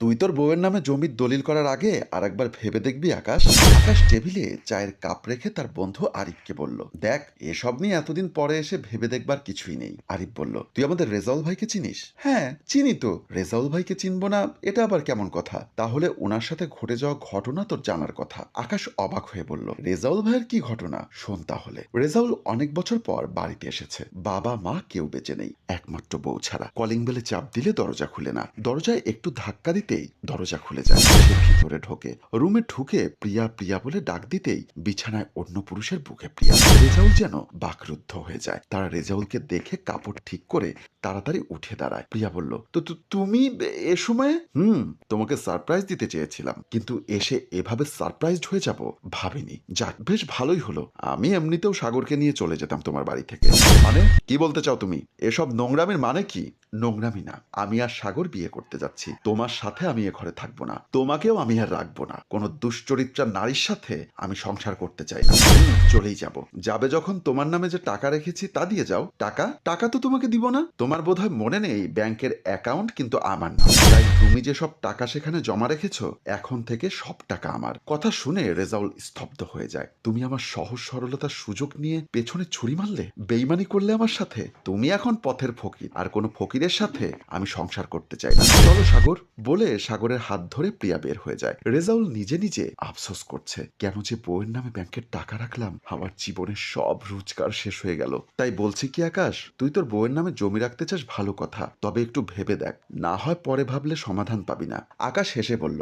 তুই তোর বউয়ের নামে জমির দলিল করার আগে আর একবার ভেবে দেখবি আকাশ। আকাশ টেবিলে চায়ের কাপ রেখে তার বন্ধু আরিফকে বলল, দেখ এসব নিয়ে এতদিন পরে এসে ভেবে দেখবার কিছুই নেই। আরিফ বলল, তুই আমাদের রেজাউল ভাইকে চিনিস? হ্যাঁ চিনি তো। রেজাউল ভাইকে চিনবো না এটা আবার কেমন কথা? তাহলে ওনার সাথে ঘটে যাওয়া ঘটনা তোর জানার কথা। আকাশ অবাক হয়ে বলল, রেজাউল ভাইয়ের কি ঘটনা? শোন তাহলে। রেজাউল অনেক বছর পর বাড়িতে এসেছে। বাবা মা কেউ বেঁচে নেই, একমাত্র বউ ছাড়া। কলিং বেলে চাপ দিলে দরজা খুলে না, দরজায় একটু ধাক্কা দিতেই দরজা খুলে যায়। সে ভিতরে ঢোকে। রুমে ঢুকে প্রিয়া প্রিয়া বলে ডাক দিতেই বিছানায় অন্য পুরুষের বুকে প্রিয়া। রেজাউল যেন বাকরুদ্ধ হয়ে যায়। তারা রেজাউলকে দেখে কাপড় ঠিক করে তাড়াতাড়ি উঠে দাঁড়ায়। প্রিয়া বলল, তো তুমি এ সময়ে? তোমাকে সারপ্রাইজ দিতে চেয়েছিলাম, কিন্তু এসে এভাবে সারপ্রাইজড হয়ে যাব ভাবিনি। যাক বেশ ভালোই হলো। আমি এমনিতেও সাগরকে নিয়ে চলে যেতাম তোমার বাড়ি থেকে। মানে কি বলতে চাও তুমি? এসব নোংরামের মানে কি? নোংরামি না, আমি আর সাগর বিয়ে করতে যাচ্ছি। তোমার সাথে আমি এ ঘরে থাকবো না, তোমাকেও আমি আর রাখবো না। কোনো দুশ্চরিত্রা নারীর সাথে আমি সংসার করতে চাই না। চলেই যাব। যাবে যখন তোমার নামে যে টাকা রেখেছি তা দিয়ে যাও। টাকা টাকা তো তোমাকে দিব না। তোমার বোধহয় মনে নেই ব্যাংকের অ্যাকাউন্ট কিন্তু আমার না। তাই তুমি যে সব টাকা সেখানে জমা রেখেছো, এখন থেকে সব টাকা আমার। কথা শুনে রেজাউল স্তব্ধ হয়ে যায়। তুমি আমার সহজ সরলতার সুযোগ নিয়ে পেছনে ছুরি মারলে, বেইমানি করলে আমার সাথে। তুমি এখন পথের ফকির, আর কোনো ফকিরের সাথে আমি সংসার করতে চাই না। চলো সাগর। বলে সাগরের হাত ধরে প্রিয়া বের হয়ে যায়। রেজাউল নিজে নিজে আফসোস করছে, কেন যে বউয়ের নামে ব্যাংকের টাকা রাখলাম। আমার জীবনের সব রোজগার শেষ হয়ে গেল। তাই বলছি কি আকাশ, তুই তোর বউয়ের নামে জমি রাখতে চাস ভালো কথা, তবে একটু ভেবে দেখ, না হয় পরে ভাবলে সমাধান পাবি না। আকাশ হেসে বলল,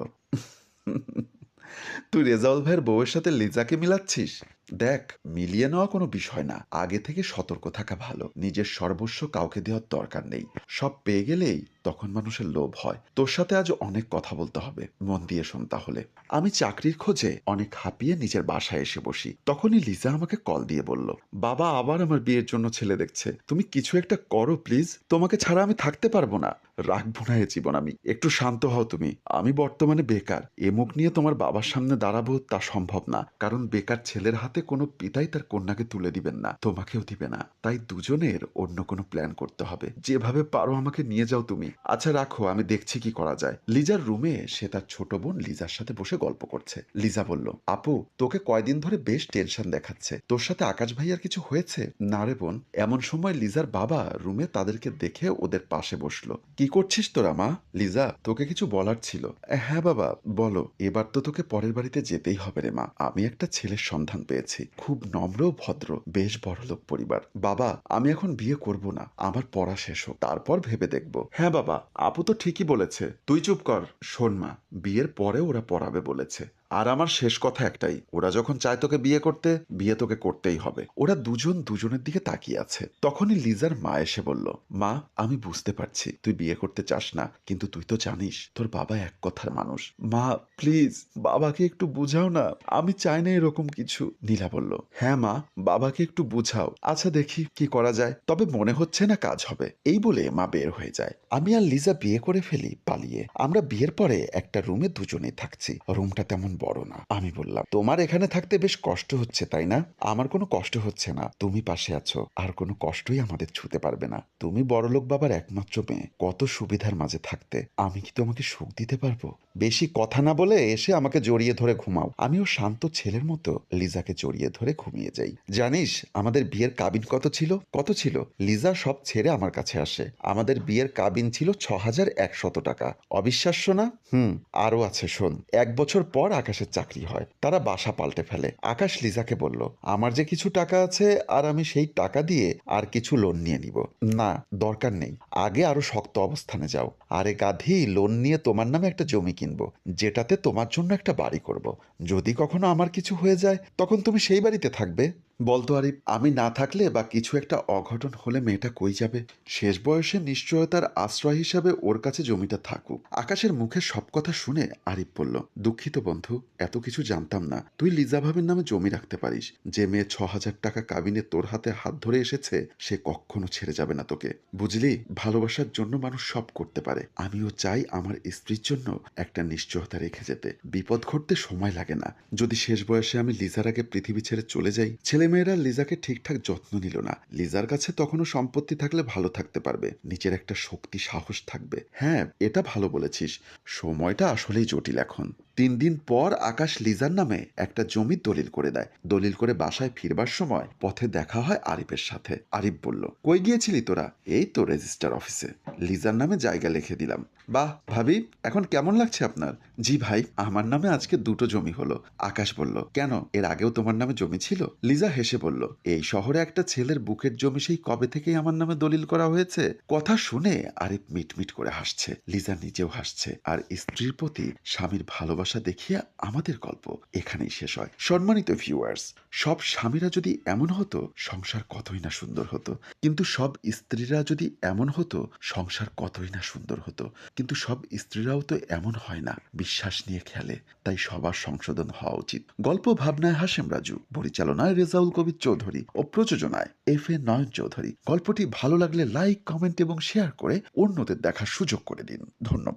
তুই রেজাউল ভাইয়ের বউয়ের সাথে লিজাকে মিলাচ্ছিস? দেখ, মিলিয়ে নেওয়া কোনো বিষয় না। আগে থেকে সতর্ক থাকা ভালো। নিজের সর্বস্ব কাউকে দেওয়ার দরকার নেই। সব পেয়ে গেলেই তখন মানুষের লোভ হয়। তোর সাথে আজ অনেক কথা বলতে হবে, মন দিয়ে শোন তাহলে। আমি চাকরির খোঁজে অনেক হাঁপিয়ে নিজের বাসায় এসে বসি। তখনই লিজা আমাকে কল দিয়ে বলল, বাবা আবার আমার বিয়ের জন্য ছেলে দেখছে, তুমি কিছু একটা করো প্লিজ। তোমাকে ছাড়া আমি থাকতে পারবো না, রাখবো না এ জীবন আমি। একটু শান্ত হও তুমি। আমি বর্তমানে বেকার। এ মুখ নিয়ে তোমার বাবার সামনে দাঁড়াবো তা সম্ভব না, কারণ বেকার ছেলের হাতে কোনো পিতাই তার কন্যাকে তুলে দিবেন না, তোমাকেও দিবে না। তাই দুজনের অন্য কোনো প্ল্যান করতে হবে। যেভাবে পারো আমাকে নিয়ে যাও তুমি। আচ্ছা রাখো, আমি দেখছি কি করা যায়। লিজার রুমে সে তার ছোট বোন লিজার সাথে বসে গল্প করছে। লিজা বলল, আপু তোকে কয়দিন ধরে বেশ টেনশন দেখাচ্ছে। তোর সাথে আকাশ ভাইয়ার কিছু হয়েছে? না রে বোন। এমন সময় লিজার বাবা রুমে তাদেরকে দেখে ওদের পাশে বসলো। কি করছিস তোরা মা? লিজা, তোকে কিছু বলার ছিল। হ্যাঁ বাবা বলো। এবার তো তোকে পরের বাড়িতে যেতেই হবে রে মা। আমি একটা ছেলের সন্ধান পেয়েছি, খুব নম্র ভদ্র, বেশ বড়লোক পরিবার। বাবা আমি এখন বিয়ে করব না, আমার পড়া শেষ হোক, তারপর ভেবে দেখব। হ্যাঁ বাবা, আপু তো ঠিকই বলেছে। তুই চুপ কর। শোন মা, বিয়ের পরে ওরা পড়াবে বলেছে। আর আমার শেষ কথা একটাই, ওরা যখন চায় তোকে বিয়ে করতে, বিয়ে তোকে করতেই হবে। ওরা দুজন দুজনের দিকে তাকিয়ে আছে। তখনই লিজার মা এসে বলল, মা আমি বুঝতে পারছি তুই বিয়ে করতে চাস না, কিন্তু তুই তো জানিস তোর বাবা এক কথার মানুষ। মা প্লিজ বাবাকে একটু বুঝাও না, আমি চাই না এরকম কিছু। নীলা বলল, হ্যাঁ মা, বাবাকে একটু বুঝাও। আচ্ছা দেখি কি করা যায়, তবে মনে হচ্ছে না কাজ হবে। এই বলে মা বের হয়ে যায়। আমি আর লিজা বিয়ে করে ফেলি পালিয়ে। আমরা বিয়ের পরে একটা রুমে দুজনেই থাকছি। রুমটা তেমন বড় না। আমি বললাম, তোমার এখানে থাকতে বেশ কষ্ট হচ্ছে তাই না? আমার কোনো কষ্ট হচ্ছে না, তুমি পাশে আছো, আর কোনো কষ্টই আমাদের ছুতে পারবে না। তুমি বড়লোক বাবার একমাত্র মেয়ে, কত সুবিধার মাঝে থাকতে আমি কি তোমাকে সুখ দিতে পারবো? বেশি কথা না বলে এসে আমাকে জড়িয়ে ধরে ঘুমাও। আমিও শান্ত ছেলের মতো লিজাকে জড়িয়ে ধরে ঘুমিয়ে যাই। জানিস আমাদের বিয়ের কাবিন কত ছিল? লিজা সব ছেড়ে আমার কাছে আসে। আমাদের বিয়ের কাবিন ছিল ৬,১০০ টাকা। অবিশ্বাস্য না? আরো আছে শোন। ১ বছর পর আকাশের চাকরি হয়, তারা বাসা পাল্টে ফেলে। আকাশ লিজাকে বলল, আমার যে কিছু টাকা আছে, আর আমি সেই টাকা দিয়ে আর কিছু লোন নিয়ে নিব। না দরকার নেই, আগে আরো শক্ত অবস্থানে যাও। আরে গাধি, লোন নিয়ে তোমার নামে একটা জমি কিনবো, যেটাতে তোমার জন্য একটা বাড়ি করব। যদি কখনো আমার কিছু হয়ে যায় তখন তুমি সেই বাড়িতে থাকবে। বলতো আরিফ, আমি না থাকলে বা কিছু একটা অঘটন হলে মেয়েটা কই যাবে? শেষ বয়সে নিশ্চয়তার আশ্রয় হিসাবে ওর কাছে জমিটা থাকুক। আকাশের মুখে সব কথা শুনে আরিফ বলল, দুঃখিত বন্ধু, এত কিছু জানতাম না। তুই লিজা ভাবির নামে জমি রাখতে পারিস। যে মেয়ে ৬,০০০ টাকা কাবিনে তোর হাতে হাত ধরে এসেছে, সে কখনো ছেড়ে যাবে না তোকে। বুঝলি, ভালোবাসার জন্য মানুষ সব করতে পারে। আমিও চাই আমার স্ত্রীর জন্য একটা নিশ্চয়তা রেখে যেতে। বিপদ ঘটতে সময় লাগে না। যদি শেষ বয়সে আমি লিজার আগে পৃথিবী ছেড়ে চলে যাই, ছেলে ছেলেমেয়েরা লিজাকে ঠিকঠাক যত্ন নিল না। লিজার কাছে তখনও সম্পত্তি থাকলে ভালো থাকতে পারবে, নিজের একটা শক্তি সাহস থাকবে। হ্যাঁ, এটা ভালো বলেছিস। সময়টা আসলেই জটিল এখন। 3 দিন পর আকাশ লিজার নামে একটা জমির দলিল করে দেয়। দলিল করে বাসায় ফিরবার সময় পথে দেখা হয় আরিফের সাথে। আরিফ বলল, কই গিয়েছিলি তোরা? এই তো রেজিস্টার অফিসে, লিজার নামে জায়গা লিখে দিলাম। বাহ ভাবি, এখন কেমন লাগছে আপনার? জি ভাই, আমার নামে আজকে 2টো জমি হলো। আকাশ বলল, কেন, এর আগেও তোমার নামে জমি ছিল? লিজা হেসে বলল, এই শহরে একটা ছেলের বুকের জমি সেই কবে থেকেই আমার নামে দলিল করা হয়েছে। কথা শুনে আরিফ মিটমিট করে হাসছে। লিজা নিজেও হাসছে। আর স্ত্রীর প্রতি স্বামীর ভালোবাসা দেখিয়ে আমাদের গল্প এখানেই শেষ হয়। সম্মানিত ভিউয়ার্স, সব স্বামীরা যদি এমন হতো, সংসার কতই না সুন্দর হতো। কিন্তু সব স্ত্রীরা যদি এমন হতো, সংসার কতই না সুন্দর হতো। কিন্তু সব স্ত্রীরাও তো এমন হয় না, বিশ্বাস নিয়ে খেলে। তাই সবার সংশোধন হওয়া উচিত। গল্প ভাবনায় হাশেম রাজু, পরিচালনায় রেজাউল কবির চৌধুরী ও প্রযোজনায় FA নয়ন চৌধুরী। গল্পটি ভালো লাগলে লাইক, কমেন্ট এবং শেয়ার করে অন্যদের দেখার সুযোগ করে দিন। ধন্যবাদ।